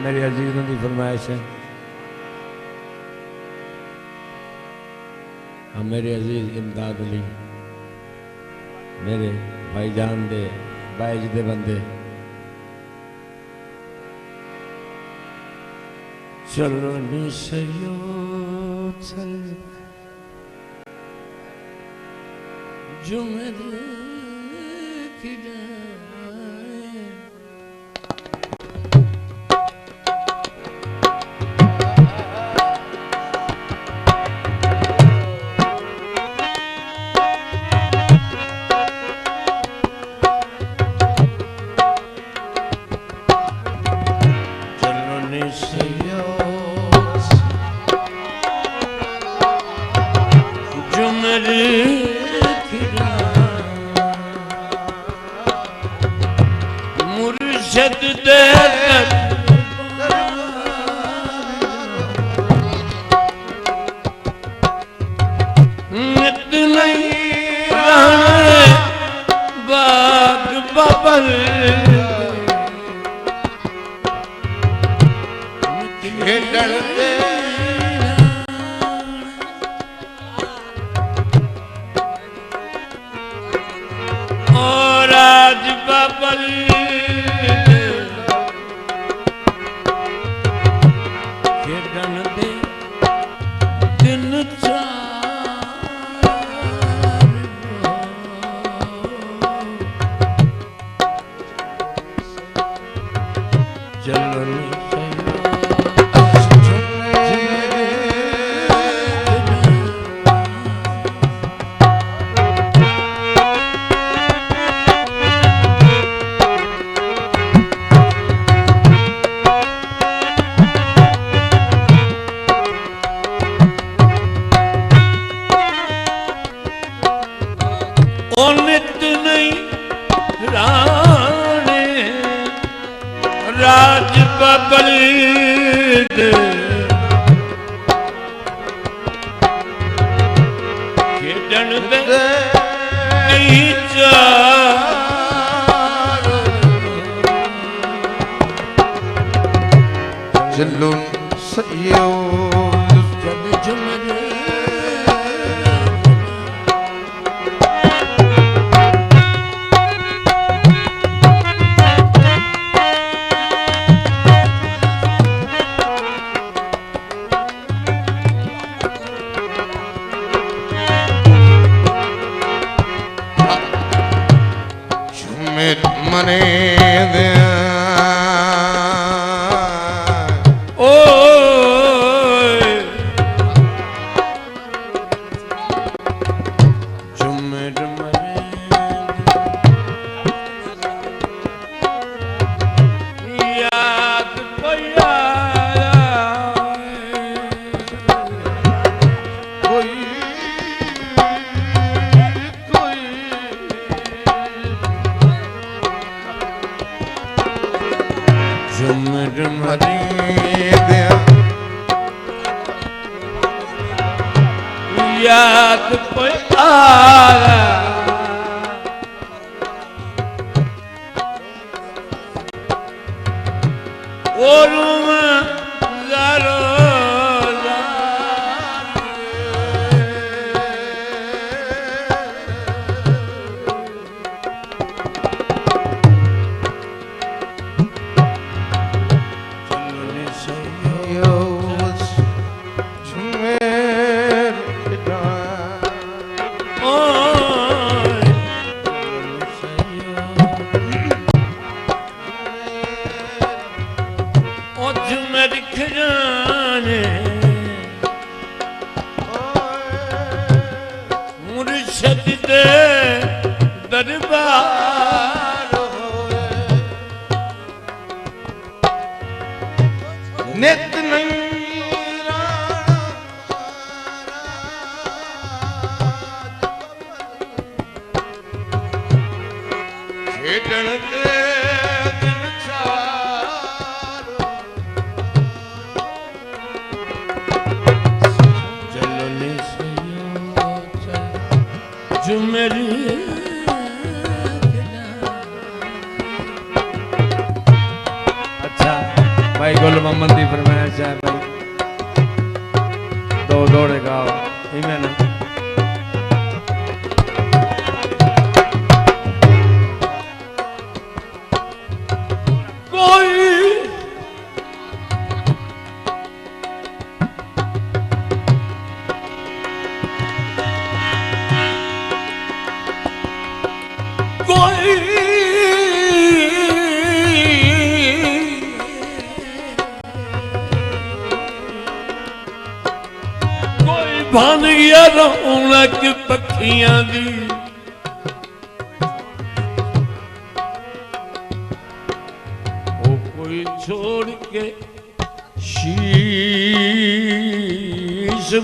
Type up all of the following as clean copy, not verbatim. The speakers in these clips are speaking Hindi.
मेरे अजीजों की फरमाइश है। मेरे अजीज इमदाद अली मेरे भाईजान दे बाइज दे बंदे, चलो निशयो चल जो मेरे मुर्शद दे नित नहीं रहने बाग बबल खेडण दे और आज बबल नित नहीं राणे राज बबल खेडण दे नहीं चार चलो सयो मने दे ओ झुमर मने याद पया झुमर मरी दिया याद पे आया और मुर्शद दे दरबार नित नहीं खेडण दे मेरी अच्छा भाई गुल मोहम्मद की फरमाइश है भाई, दो दौड़े गाओ इमें ना। बन गया रौनक पखियां दी, वो कोई छोड़ के शीश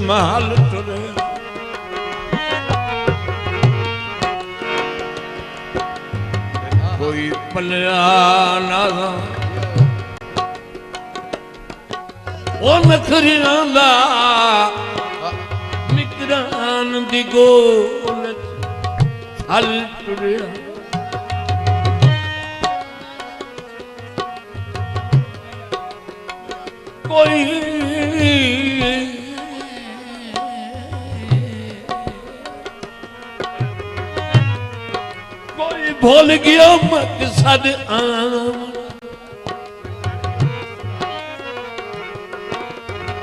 महल तुरे, कोई पलिया ना वो नखरियां दा मिकरान दी गोलच हल टुरिया, कोई भूल गया मकसद आम,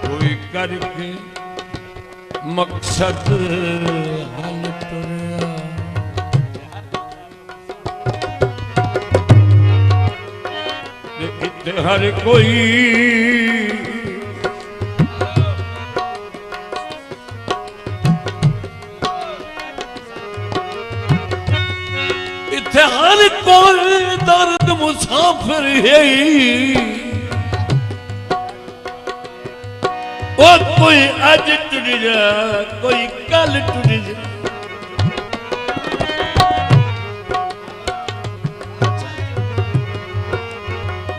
कोई करके मकसद हल तुरिया, इत्ते हर कोई इत्ते हर कोई दर्द मुसाफिर है, वो कोई अज टुट जा कोई कल टुट जा,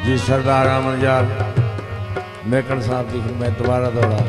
जी सरदार अमन यार मेकड़ साहब की मैं दोबारा दौड़ा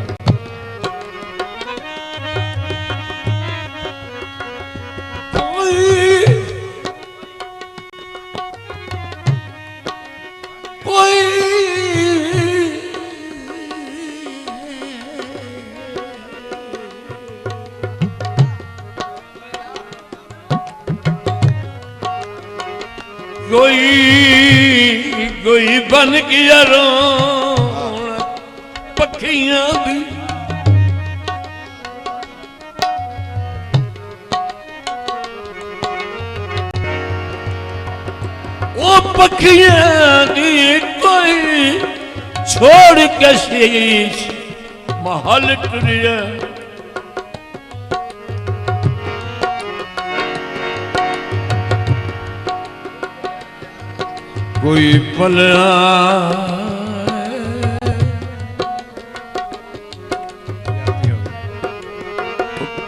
कोई बन गया रौनक पखियां दी, वो पखियां दी कोई छोड़ के शीश महल टुरिया, कोई पलिया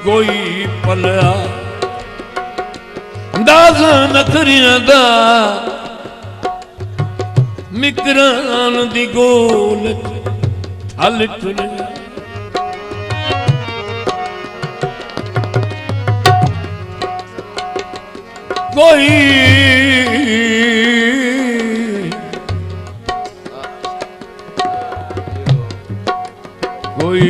कोई पलिया दास नखरियां दा मिकरान दी गोलच हल टुरिया, कोई कोई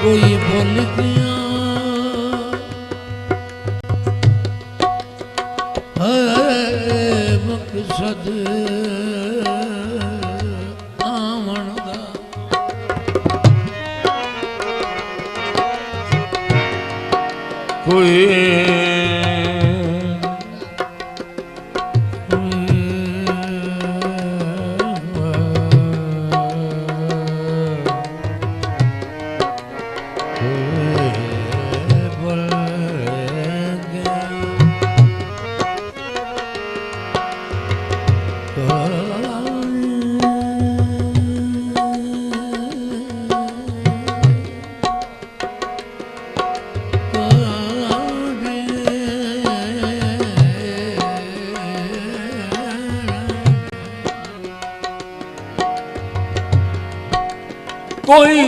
कोई भूल गया मकसद आवन दा, कोई कोई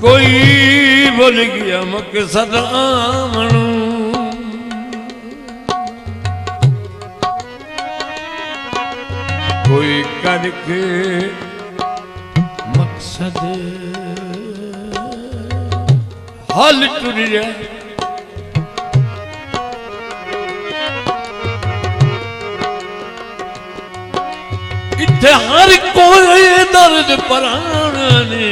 कोई भुल गया मकसद आमणू कोई करके मकसद हल टुरिया इत्थे हर कोई दर्द पराने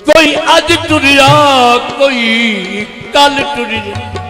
कोई अज टुरिया कोई कल टुरिया